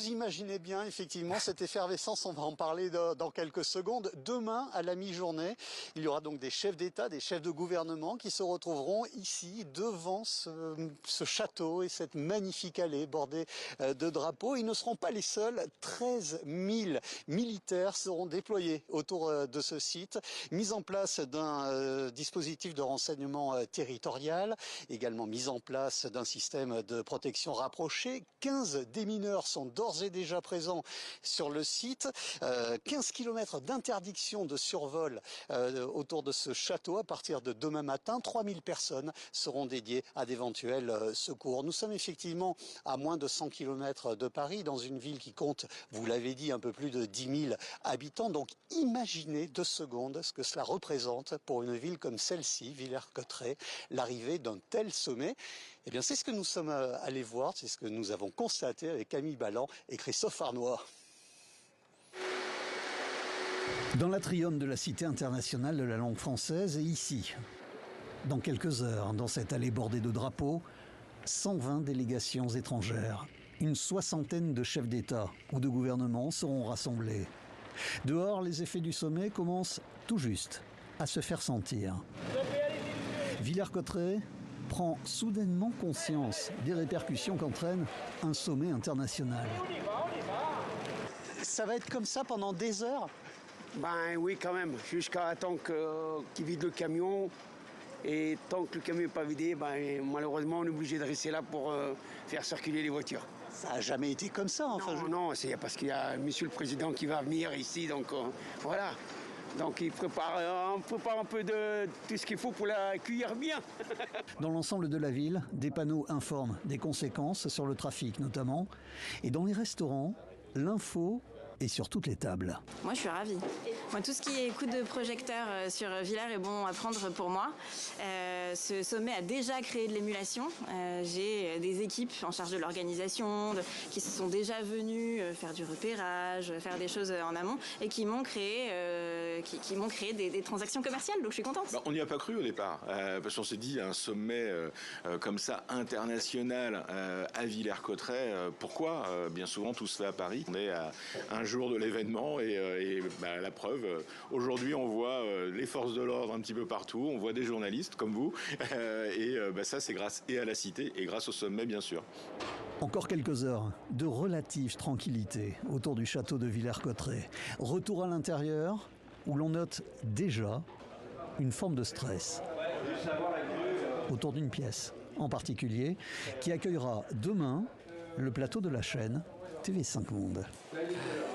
vous imaginez bien effectivement cette effervescence, on va en parler dans quelques secondes. Demain, à la mi-journée, il y aura donc des chefs d'État, des chefs de gouvernement qui se retrouveront ici devant ce château et cette magnifique allée bordée de drapeaux. Ils ne seront pas les seuls, 13 000 militaires seront déployés autour de ce site. Mise en place d'un dispositif de renseignement territorial, également mise en place d'un système de protection rapproché. 15 démineurs sont d'ores et déjà présents sur le site. 15 km d'interdiction de survol autour de ce château à partir de demain matin. 3000 personnes seront dédiées à d'éventuels secours. Nous sommes effectivement à moins de 100 km de Paris, dans une ville qui compte, vous l'avez dit, un peu plus de 10 000 habitants. Donc imaginez 2 secondes ce que cela représente pour une ville comme celle-ci, Villers-Cotterêts, l'arrivée d'un tel sommet. Eh bien, c'est ce que nous sommes allés voir, c'est ce que nous avons constaté avec Camille Balland et Christophe Arnois. Dans l'atrium de la Cité internationale de la langue française et ici, dans quelques heures, dans cette allée bordée de drapeaux, 120 délégations étrangères, une soixantaine de chefs d'État ou de gouvernement seront rassemblés. Dehors, les effets du sommet commencent tout juste à se faire sentir. Villers-Cotterêts prend soudainement conscience des répercussions qu'entraîne un sommet international. Ça va être comme ça pendant des heures? Ben oui, quand même, jusqu'à temps qu'ils vident le camion. Et tant que le camion n'est pas vidé, ben, malheureusement, on est obligé de rester là pour faire circuler les voitures. Ça n'a jamais été comme ça, enfin. Non, c'est parce qu'il y a Monsieur le Président qui va venir ici, donc voilà. Donc on prépare un peu de tout ce qu'il faut pour l'accueillir bien. Dans l'ensemble de la ville, des panneaux informent des conséquences sur le trafic notamment. Et dans les restaurants, l'info est sur toutes les tables. Moi, je suis ravie. Moi, tout ce qui est coup de projecteur sur Villers est bon à prendre pour moi. Ce sommet a déjà créé de l'émulation. J'ai des équipes en charge de l'organisation qui se sont déjà venues faire du repérage, faire des choses en amont et qui m'ont créé, des transactions commerciales. Donc, je suis contente. On n'y a pas cru au départ, parce qu'on s'est dit un sommet comme ça international à Villers-Cotterêts. Pourquoi bien souvent tout se fait à Paris. On est à un jour de l'événement et la preuve. Aujourd'hui, on voit les forces de l'ordre un petit peu partout, on voit des journalistes comme vous, ça c'est grâce à la Cité et grâce au sommet bien sûr. Encore quelques heures de relative tranquillité autour du château de Villers-Cotterêts. Retour à l'intérieur où l'on note déjà une forme de stress autour d'une pièce en particulier qui accueillera demain le plateau de la chaîne TV5 Monde.